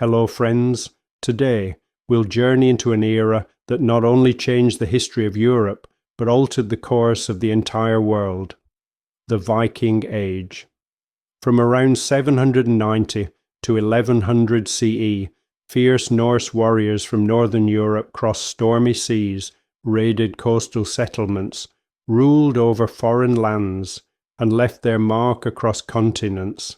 Hello friends, today we'll journey into an era that not only changed the history of Europe, but altered the course of the entire world, the Viking Age. From around 790 to 1100 CE, fierce Norse warriors from northern Europe crossed stormy seas, raided coastal settlements, ruled over foreign lands, and left their mark across continents.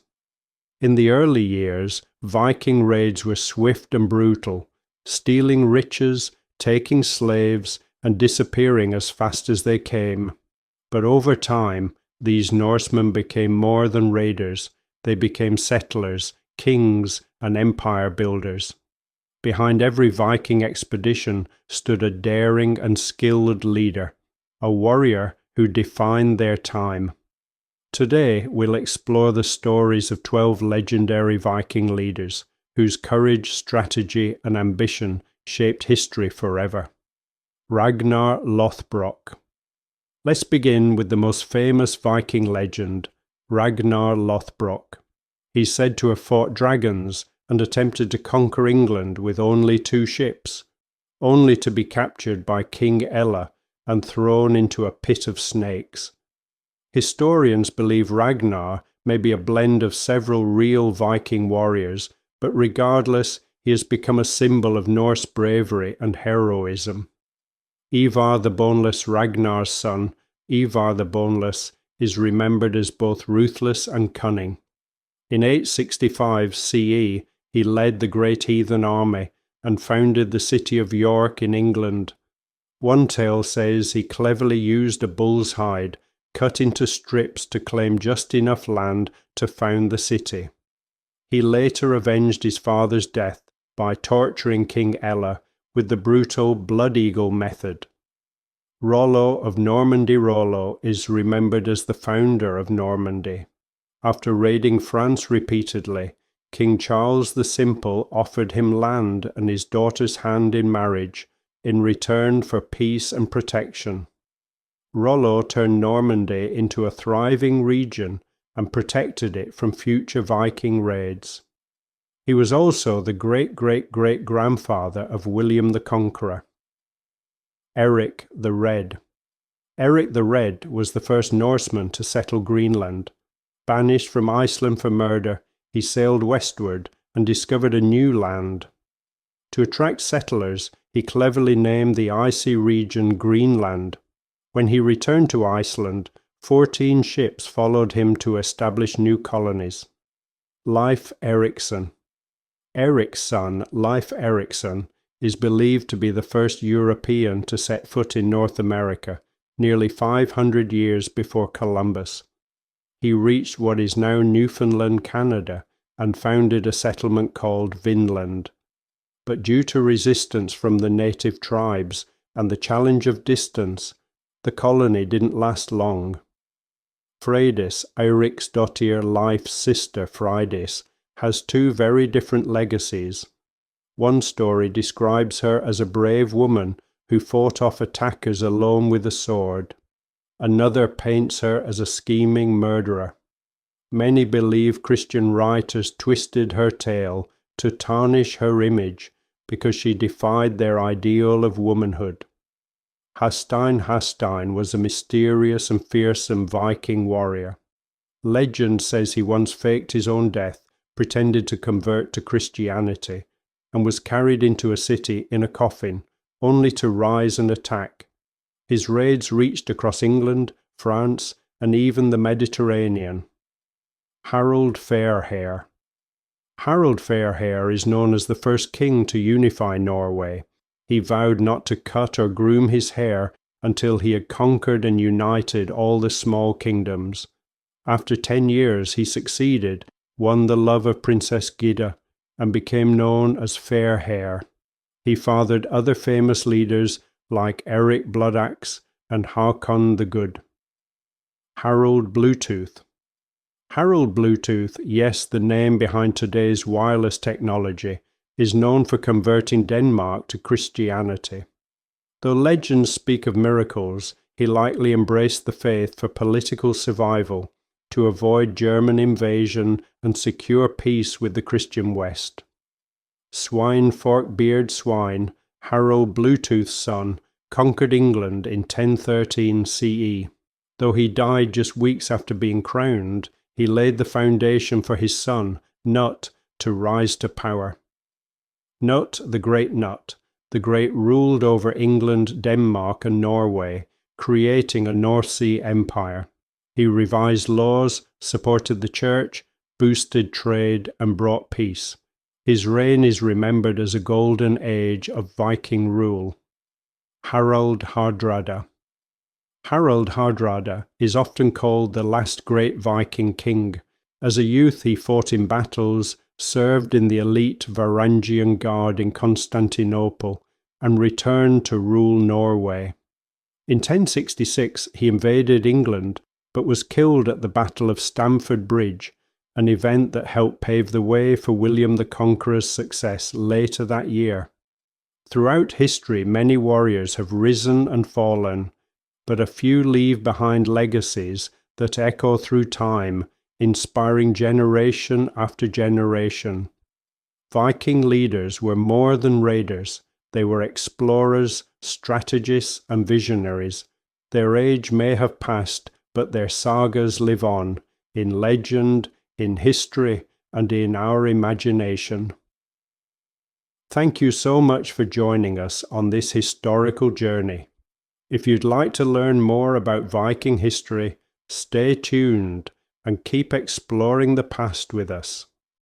In the early years, Viking raids were swift and brutal, stealing riches, taking slaves, and disappearing as fast as they came. But over time, these Norsemen became more than raiders. They became settlers, kings, and empire builders. Behind every Viking expedition stood a daring and skilled leader, a warrior who defined their time. Today, we'll explore the stories of 12 legendary Viking leaders, whose courage, strategy, and ambition shaped history forever. Ragnar Lothbrok. Let's begin with the most famous Viking legend, Ragnar Lothbrok. He's said to have fought dragons and attempted to conquer England with only 2 ships, only to be captured by King Ella and thrown into a pit of snakes. Historians believe Ragnar may be a blend of several real Viking warriors, but regardless, he has become a symbol of Norse bravery and heroism. Ivar the Boneless, Ragnar's son, Ivar the Boneless, is remembered as both ruthless and cunning. In 865 CE, he led the great heathen army and founded the city of York in England. One tale says he cleverly used a bull's hide cut into strips to claim just enough land to found the city. He later avenged his father's death by torturing King Ella with the brutal Blood Eagle method. Rollo of Normandy Rollo is remembered as the founder of Normandy. After raiding France repeatedly, King Charles the Simple offered him land and his daughter's hand in marriage in return for peace and protection. Rollo turned Normandy into a thriving region and protected it from future Viking raids. He was also the great-great-great-grandfather of William the Conqueror. Erik the Red. Erik the Red was the first Norseman to settle Greenland. Banished from Iceland for murder, he sailed westward and discovered a new land. To attract settlers, he cleverly named the icy region Greenland. When he returned to Iceland, 14 ships followed him to establish new colonies. Leif Erikson. Erik's son, Leif Erikson, is believed to be the first European to set foot in North America, nearly 500 years before Columbus. He reached what is now Newfoundland, Canada, and founded a settlement called Vinland. But due to resistance from the native tribes and the challenge of distance, the colony didn't last long. Freydis, Eiriksdottir Leif's sister Freydis, has 2 very different legacies. One story describes her as a brave woman who fought off attackers alone with a sword. Another paints her as a scheming murderer. Many believe Christian writers twisted her tale to tarnish her image because she defied their ideal of womanhood. Hastein was a mysterious and fearsome Viking warrior. Legend says he once faked his own death, pretended to convert to Christianity, and was carried into a city in a coffin, only to rise and attack. His raids reached across England, France, and even the Mediterranean. Harald Fairhair. Harald Fairhair is known as the first king to unify Norway. He vowed not to cut or groom his hair until he had conquered and united all the small kingdoms. After 10 years he succeeded, won the love of Princess Gyda, and became known as Fairhair. He fathered other famous leaders like Eric Bloodaxe and Hakon the Good. Harald Bluetooth. Harald Bluetooth, yes, the name behind today's wireless technology, is known for converting Denmark to Christianity. Though legends speak of miracles, he likely embraced the faith for political survival, to avoid German invasion and secure peace with the Christian West. Swine Forkbeard Swine, Harald Bluetooth's son, conquered England in 1013 CE. Though he died just weeks after being crowned, he laid the foundation for his son, Nut, to rise to power. Nut, the Great ruled over England, Denmark, and Norway, creating a North Sea empire. He revised laws, supported the church, boosted trade, and brought peace. His reign is remembered as a golden age of Viking rule. Harald Hardrada. Harald Hardrada is often called the last great Viking king. As a youth he fought in battles, served in the elite Varangian Guard in Constantinople, and returned to rule Norway. In 1066 he invaded England, but was killed at the Battle of Stamford Bridge, an event that helped pave the way for William the Conqueror's success later that year. Throughout history, many warriors have risen and fallen, but a few leave behind legacies that echo through time, inspiring generation after generation. Viking leaders were more than raiders. They were explorers, strategists, and visionaries. Their age may have passed, but their sagas live on, in legend, in history, and in our imagination. Thank you so much for joining us on this historical journey. If you'd like to learn more about Viking history, stay tuned and keep exploring the past with us.